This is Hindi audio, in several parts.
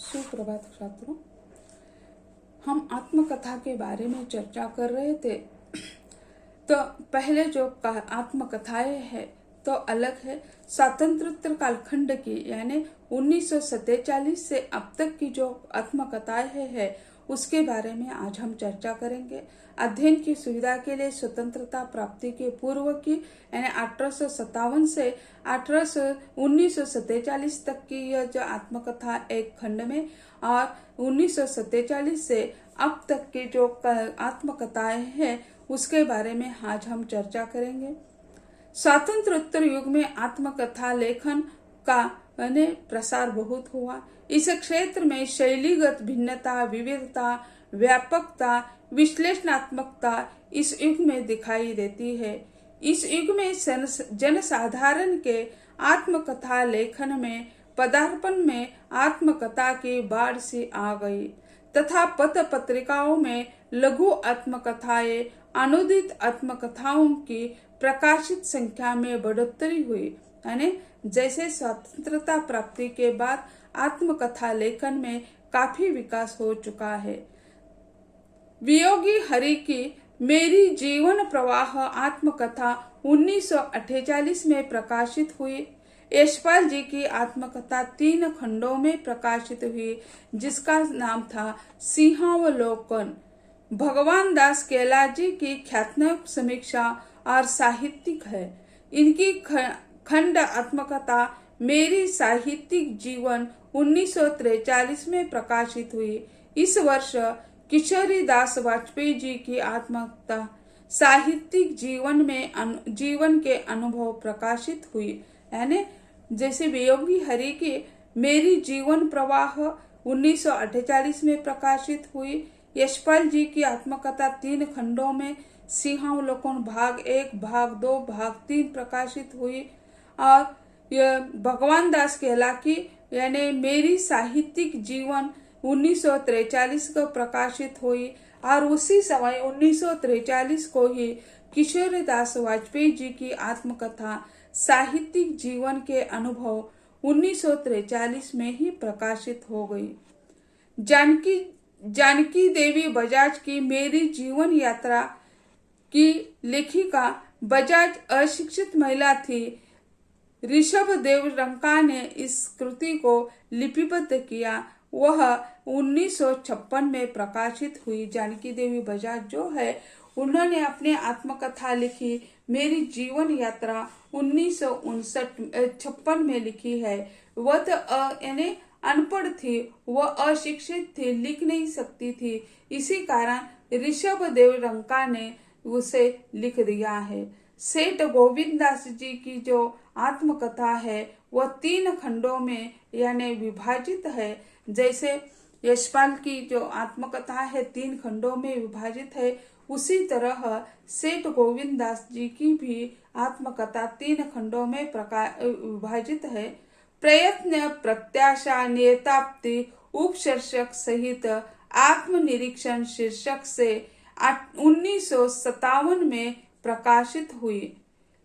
सुप्रभात छात्रों, हम आत्मकथा के बारे में चर्चा कर रहे थे। तो पहले जो आत्मकथाएं है तो अलग है। स्वातंत्रोत्तर कालखंड की यानी 1947 से अब तक की जो आत्मकथाएं है उसके बारे में आज हम चर्चा करेंगे। अध्ययन की सुविधा के लिए स्वतंत्रता प्राप्ति के पूर्व की यानी 1857 से 1947 तक की यह जो आत्मकथा एक खंड में, और 1947 से अब तक की जो आत्मकथाएं हैं उसके बारे में आज हम चर्चा करेंगे। स्वातंत्रोत्तर युग में आत्मकथा लेखन का प्रसार बहुत हुआ। इस क्षेत्र में शैलीगत भिन्नता, विविधता, व्यापकता, विश्लेषणात्मकता इस युग में दिखाई देती है। इस युग में जनसाधारण के आत्मकथा लेखन में पदार्पण में आत्मकथा की बाढ़ सी आ गई तथा पत्र पत्रिकाओं में लघु आत्मकथाएं, अनुदित आत्मकथाओं की प्रकाशित संख्या में बढ़ोतरी हुई। यानी जैसे स्वतंत्रता प्राप्ति के बाद आत्मकथा लेखन में काफी विकास हो चुका है। वियोगी हरि की मेरी जीवन प्रवाह आत्मकथा 1948 में प्रकाशित हुई। यशपाल जी की आत्मकथा 3 खंडों में प्रकाशित हुई जिसका नाम था सिंहावलोकन। भगवान दास केला जी की ख्यातनाक समीक्षा और साहित्यिक है। इनकी खंड आत्मकथा मेरी साहित्यिक जीवन 1943 में प्रकाशित हुई। इस वर्ष किशोरी दास वाजपेयी जी की आत्मकथा साहित्यिक जीवन के अनुभव प्रकाशित हुई। यानी जैसे वियोगी हरि की मेरी जीवन प्रवाह 1948 में प्रकाशित हुई। यशपाल जी की आत्मकथा 3 खंडों में सिंहावलोकन भाग 1, भाग 2, भाग 3 प्रकाशित हुई। और भगवान दास केला की यानी मेरी साहित्यिक जीवन 1943 को प्रकाशित हुई। और उसी समय 1943 को ही किशोरी दास वाजपेयी जी की आत्मकथा साहित्यिक जीवन के अनुभव 1943 में ही प्रकाशित हो गई। जानकी देवी बजाज की मेरी जीवन यात्रा की लेखिका बजाज अशिक्षित महिला थी। ऋषभ देव रंका ने इस कृति को लिपिबद्ध किया। वह 1956 में प्रकाशित हुई। जानकी देवी बजाज जो है उन्होंने अपनी आत्मकथा लिखी मेरी जीवन यात्रा 1956 में लिखी है। वह तो यानी अनपढ़ थी, वह अशिक्षित थी, लिख नहीं सकती थी। इसी कारण ऋषभ देव रंका ने उसे लिख दिया है। सेठ गोविंद दास जी की जो आत्मकथा है वह 3 खंडों में यानी विभाजित है। जैसे यशपाल की जो आत्मकथा है 3 खंडों में विभाजित है, उसी तरह सेठ गोविंद दास जी की भी आत्मकथा 3 खंडों में विभाजित है। प्रयत्न, प्रत्याशा, नियताप्ति उपशीर्षक सहित आत्मनिरीक्षण शीर्षक से 1957 में प्रकाशित हुई।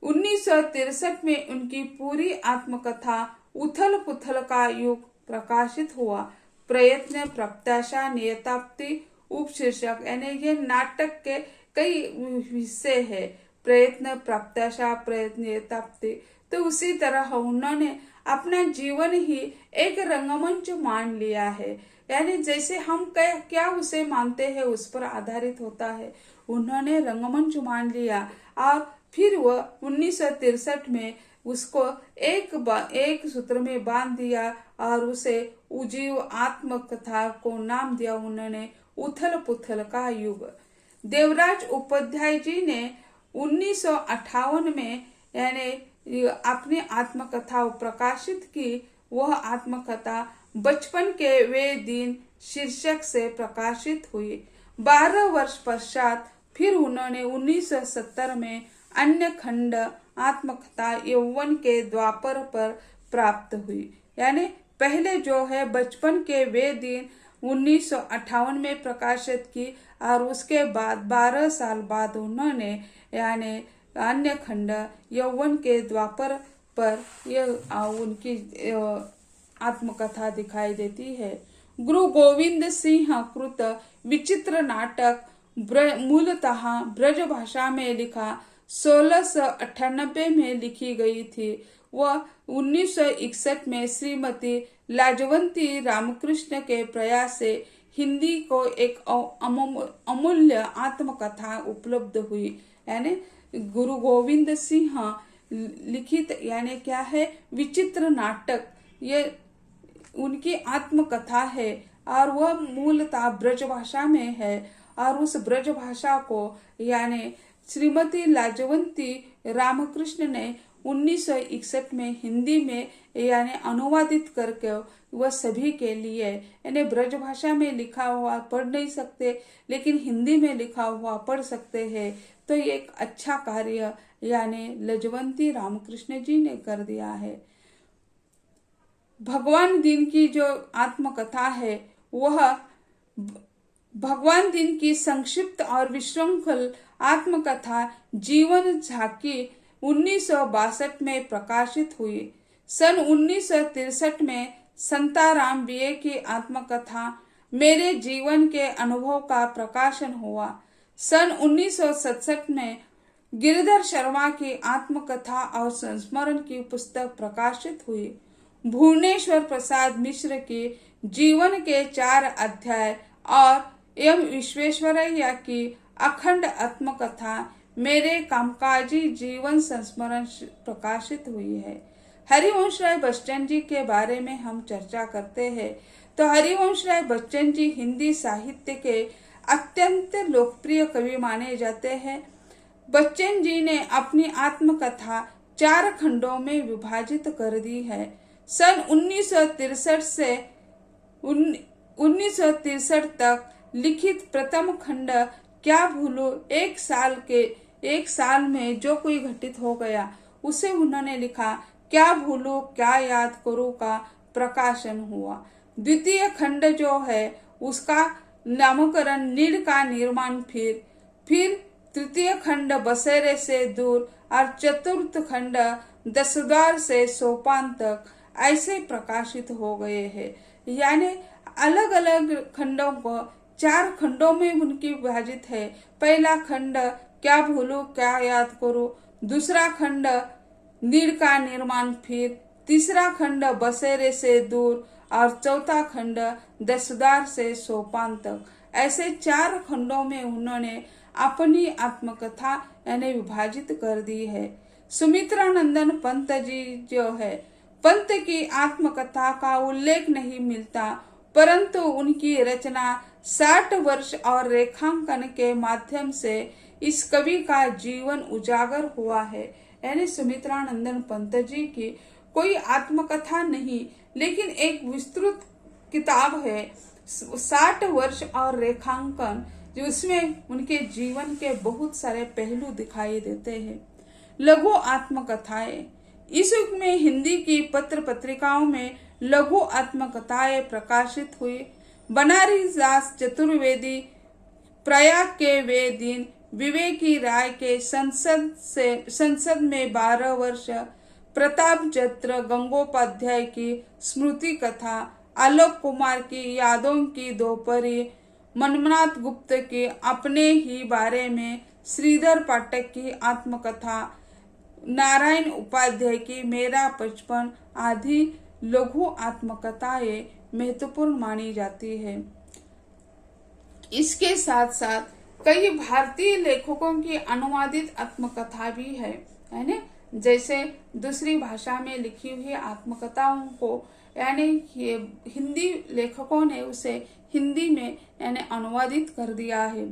1963 में उनकी पूरी आत्मकथा उथल पुथल का युग प्रकाशित हुआ। प्रयत्न, प्रत्याशा, नियताप्ति उपशीर्षक यानी ये नाटक के कई हिस्से है। प्रयत्न, प्रत्याशा, प्रयत्न, नियताप्ति। तो उसी तरह उन्होंने अपना जीवन ही एक रंगमंच मान लिया है। यानी जैसे हम क्या उसे मानते हैं उस पर आधारित होता है। उन्होंने रंगमंच मान लिया और फिर वह 1963 में उसको एक सूत्र में बांध दिया और उसे उजीव आत्मकथा को नाम दिया उन्होंने उथल पुथल का युग। देवराज उपाध्याय जी ने 1958 में यानी अपनी आत्मकथा प्रकाशित की। वह आत्मकथा बचपन के वे दिन शीर्षक से प्रकाशित हुई। 12 वर्ष पश्चात फिर उन्होंने 1970 में अन्य खंड आत्मकथा यौवन के द्वापर पर प्राप्त हुई। यानी पहले जो है बचपन के वे दिन 1958 में प्रकाशित की और उसके बाद 12 साल बाद उन्होंने यानी अन्य खंड यौवन के द्वापर पर यह उनकी आत्मकथा दिखाई देती है। गुरु गोविंद सिंह कृत विचित्र नाटक मूलतः ब्रज भाषा में लिखा 1698 में लिखी गई थी। वह 1961 में श्रीमती लाजवंती रामकृष्ण के प्रयास से हिंदी को एक अमूल्य आत्मकथा उपलब्ध हुई। यानी गुरु गोविंद सिंह लिखित यानी क्या है, विचित्र नाटक, ये उनकी आत्मकथा है और वह मूलतः ब्रज भाषा में है। और उस ब्रज भाषा को यानी श्रीमती लाजवंती रामकृष्ण ने 1961 में हिंदी में यानी अनुवादित करके वह सभी के लिए, यानी ब्रज भाषा में लिखा हुआ पढ़ नहीं सकते लेकिन हिंदी में लिखा हुआ पढ़ सकते हैं, तो ये एक अच्छा कार्य यानी लाजवंती रामकृष्ण जी ने कर दिया है। भगवान दिन की जो आत्मकथा है वह भगवान दिन की संक्षिप्त और विशृंखल आत्मकथा जीवन झांकी 1962 में प्रकाशित हुई। सन 1963 में संताराम बीए की आत्मकथा मेरे जीवन के अनुभव का प्रकाशन हुआ। सन 1967 में गिरिधर शर्मा की आत्मकथा और संस्मरण की पुस्तक प्रकाशित हुई। भुवनेश्वर प्रसाद मिश्र की जीवन के 4 अध्याय और एम विश्वेश्वरैया की अखंड आत्मकथा मेरे कामकाजी जीवन संस्मरण प्रकाशित हुई है। हरिवंश राय बच्चन जी के बारे में हम चर्चा करते हैं तो हरिवंश राय बच्चन जी हिंदी साहित्य के अत्यंत लोकप्रिय कवि माने जाते हैं। बच्चन जी ने अपनी आत्मकथा 4 खंडों में विभाजित कर दी है। सन 1963 से 1963 तक लिखित प्रथम खंड क्या भूलो, एक साल में जो कोई घटित हो गया, उसे उन्होंने लिखा क्या भूलो क्या याद करो का प्रकाशन हुआ। द्वितीय खंड जो है उसका नामकरण नीड़ का निर्माण, फिर तृतीय खंड बसेरे से दूर और चतुर्थ खंड दसद्वार से सोपान तक ऐसे प्रकाशित हो गए हैं। यानी अलग अलग खंडों को 4 खंडों में उनकी विभाजित है। पहला खंड क्या भूलूं क्या याद करो, दूसरा खंड नीड़ का निर्माण, फिर तीसरा खंड बसेरे से दूर और चौथा खंड दसद्वार से सोपान तक। ऐसे 4 खंडों में उन्होंने अपनी आत्मकथा यानी विभाजित कर दी है। सुमित्रानंदन पंत जी जो है, पंत की आत्मकथा का उल्लेख नहीं मिलता, परंतु उनकी रचना 60 वर्ष और रेखांकन के माध्यम से इस कवि का जीवन उजागर हुआ है। यानी सुमित्रानंदन पंत जी की कोई आत्मकथा नहीं, लेकिन एक विस्तृत किताब है 60 वर्ष और रेखांकन, जिसमें उनके जीवन के बहुत सारे पहलू दिखाई देते हैं। लघु आत्मकथाएं, इस युग में हिंदी की पत्र पत्रिकाओं में लघु आत्मकथाएं प्रकाशित हुई। बनारस दास चतुर्वेदी, प्रयाग के वे दिन, विवेकी राय के संसद में 12 वर्ष, प्रताप चंद्र गंगोपाध्याय की स्मृति कथा, आलोक कुमार की यादों की दोपहरी, मनमनाथ गुप्त के अपने ही बारे में, श्रीधर पाठक की आत्मकथा, नारायण उपाध्याय की मेरा बचपन आदि लघु आत्मकथाएं महत्वपूर्ण मानी जाती है। इसके साथ साथ कई भारतीय लेखकों की अनुवादित आत्मकथा भी है ना, जैसे दूसरी भाषा में लिखी हुई आत्मकथाओं को यानी हिंदी लेखकों ने उसे हिंदी में यानी अनुवादित कर दिया है।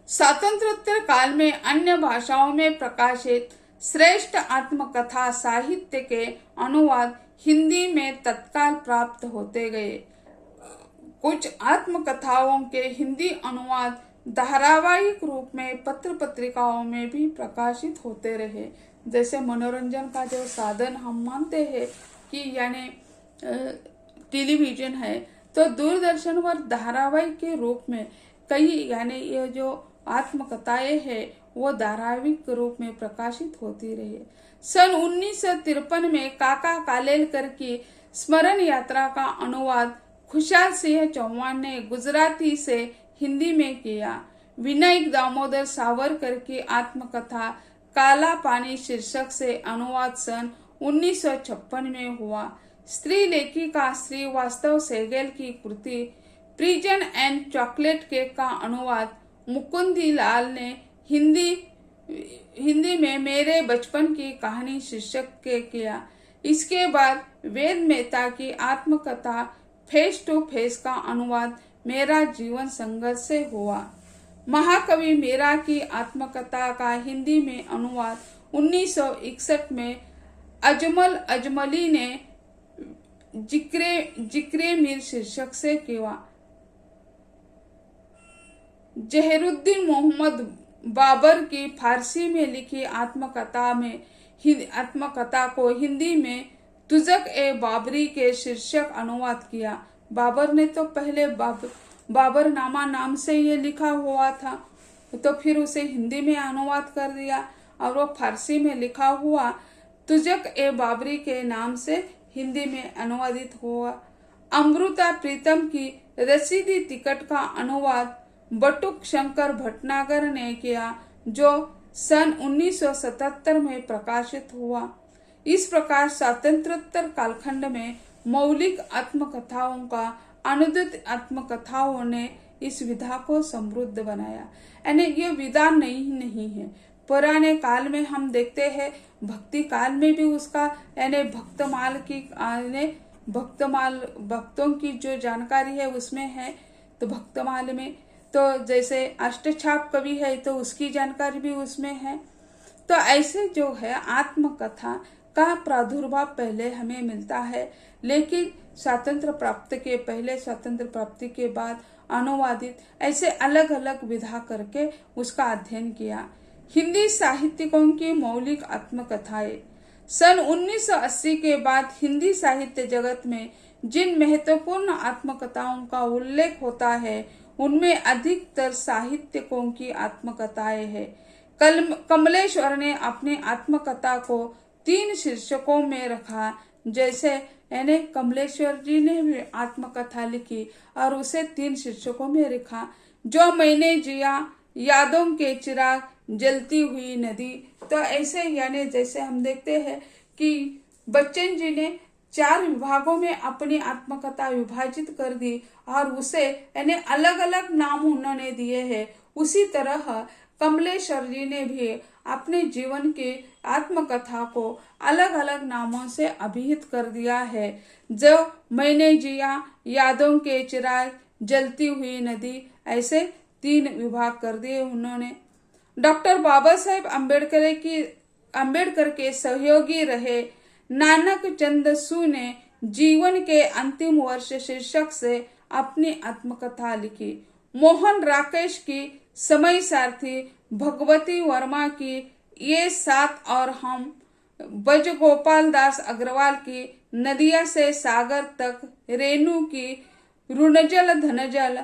स्वातंत्रोत्तर काल में अन्य भाषाओं में प्रकाशित श्रेष्ठ आत्मकथा साहित्य के अनुवाद हिंदी में तत्काल प्राप्त होते गए। कुछ आत्मकथाओं के हिंदी अनुवाद धारावाहिक रूप में पत्र पत्रिकाओं में भी प्रकाशित होते रहे। जैसे मनोरंजन का जो साधन हम मानते हैं कि यानी टेलीविजन है, तो दूरदर्शन पर धारावाहिक के रूप में कई यानी ये जो आत्मकथाएं हैं वो धारावाहिक रूप में प्रकाशित होती रही। सन 1953 में काका कालेलकर की स्मरण यात्रा का अनुवाद खुशाल सिंह चौहान ने गुजराती से हिंदी में किया। विनायक दामोदर सावरकर की आत्मकथा काला पानी शीर्षक से अनुवाद सन 1956 में हुआ। स्त्री लेखिका श्रीवास्तव सेगल की कृति प्रिजन एंड चॉकलेट केक का अनुवाद मुकुंदी लाल ने हिंदी में मेरे बचपन की कहानी शीर्षक के किया। इसके बाद वेद मेहता की आत्मकथा फेस टू फेस का अनुवाद मेरा जीवन संघर्ष से हुआ। महाकवि मीरा की आत्मकथा का हिंदी में अनुवाद 1961 में अजमल अजमली ने जिक्रे मीर शीर्षक से किया। जहरुद्दीन मोहम्मद बाबर की फारसी में लिखी आत्मकथा को हिंदी में तुजक ए बाबरी के शीर्षक अनुवाद किया। बाबर ने तो पहले बाबरनामा नाम से ये लिखा हुआ था, तो फिर उसे हिंदी में अनुवाद कर दिया और वो फारसी में लिखा हुआ तुजक ए बाबरी के नाम से हिंदी में अनुवादित हुआ। अमृता प्रीतम की रसीदी टिकट का अनुवाद बटुक शंकर भटनागर ने किया, जो सन 1977 में प्रकाशित हुआ। इस प्रकार स्वातंत्रोत्तर कालखंड में मौलिक आत्मकथाओं का अनुदित आत्मकथाओं ने इस विधा को समृद्ध बनाया। यानी ये विधा नहीं है। पुराने काल में हम देखते हैं, भक्ति काल में भी उसका यानी भक्तों की जो जानकारी है उसमें है। तो भक्तमाल में तो जैसे अष्टछाप कवि है तो उसकी जानकारी भी उसमें है। तो ऐसे जो है आत्मकथा का प्रादुर्भाव पहले हमें मिलता है, लेकिन स्वातंत्र प्राप्ति के पहले, स्वातंत्र प्राप्ति के बाद अनुवादित ऐसे अलग अलग विधा करके उसका अध्ययन किया। हिंदी साहित्यिकों की मौलिक आत्मकथाएं। सन 1980 के बाद हिंदी साहित्य जगत में जिन महत्वपूर्ण आत्मकथाओं का उल्लेख होता है उनमें अधिकतर साहित्यिकों की आत्मकथाएं हैं। कमलेश्वर ने अपनी आत्मकथा को 3 शीर्षकों में रखा। जैसे यानी कमलेश्वर जी ने भी आत्मकथा लिखी और उसे 3 शीर्षकों में लिखा। जो मैंने जिया, यादों के चिराग, जलती हुई नदी। तो ऐसे यानी जैसे हम देखते हैं कि बच्चन जी ने 4 विभागों में अपनी आत्मकथा विभाजित कर दी और उसे यानी अलग अलग नाम उन्होंने दिए हैं। उसी तरह कमलेश्वर जी ने भी अपने जीवन की आत्मकथा को अलग अलग नामों से अभिहित कर दिया है। जो मैंने जिया, यादों के चिराग, जलती हुई नदी, ऐसे 3 विभाग कर दिए उन्होंने। डॉक्टर बाबा साहेब अम्बेडकर के सहयोगी रहे नानक चंदसू ने जीवन के अंतिम वर्ष शीर्षक से अपनी आत्मकथा लिखी। मोहन राकेश की समय सारथी, भगवती वर्मा की ये 7 और हम, बज गोपाल दास अग्रवाल की नदिया से सागर तक, रेणु की ऋणजल धनजल,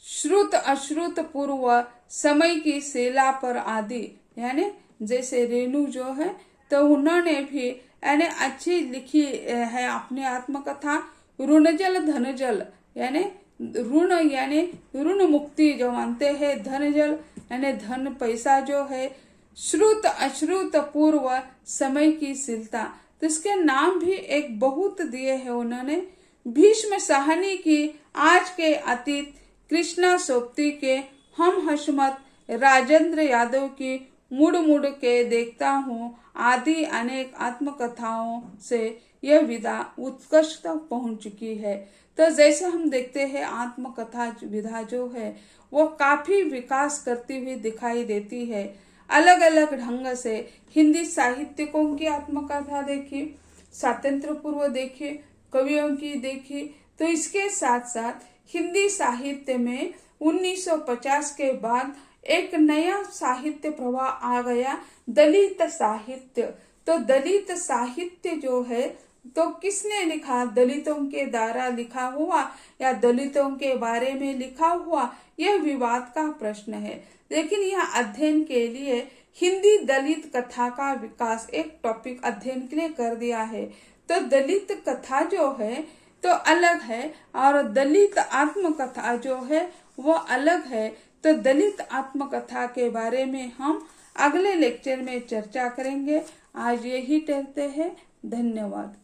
श्रुत अश्रुत पूर्व, समय की सेला पर आदि। यानी जैसे रेणु जो है तो उन्होंने भी यानी अच्छी लिखी है अपनी आत्मकथा। ऋणजल धनजल यानी ऋण मुक्ति जो मानते हैं, धनजल यानी धन पैसा जो है, श्रुत अश्रुत पूर्व, समय की शीलता। तो इसके नाम भी एक बहुत दिए हैं उन्होंने। भीष्म साहनी की आज के अतीत, कृष्णा सोप्ती के हम हशमत, राजेंद्र यादव की मुड़ मुड़ के देखता हूँ आदि अनेक आत्मकथाओं से यह विधा उत्कर्ष तक पहुंच चुकी है। तो जैसे हम देखते हैं आत्मकथा विधा जो है वो काफी विकास करती हुई दिखाई देती है। अलग अलग ढंग से हिंदी साहित्यिकों की आत्मकथा देखी, स्वातंत्र पूर्व देखी, कवियों की देखी। तो इसके साथ साथ हिंदी साहित्य में 1950 के बाद एक नया साहित्य प्रवाह आ गया, दलित साहित्य। तो दलित साहित्य जो है तो किसने लिखा? दलितों के द्वारा लिखा हुआ या दलितों के बारे में लिखा हुआ, यह विवाद का प्रश्न है। लेकिन यह अध्ययन के लिए हिंदी दलित कथा का विकास एक टॉपिक अध्ययन के लिए कर दिया है। तो दलित कथा जो है तो अलग है और दलित आत्मकथा जो है वो अलग है। तो दलित आत्मकथा के बारे में हम अगले लेक्चर में चर्चा करेंगे। आज यही कहते हैं, धन्यवाद।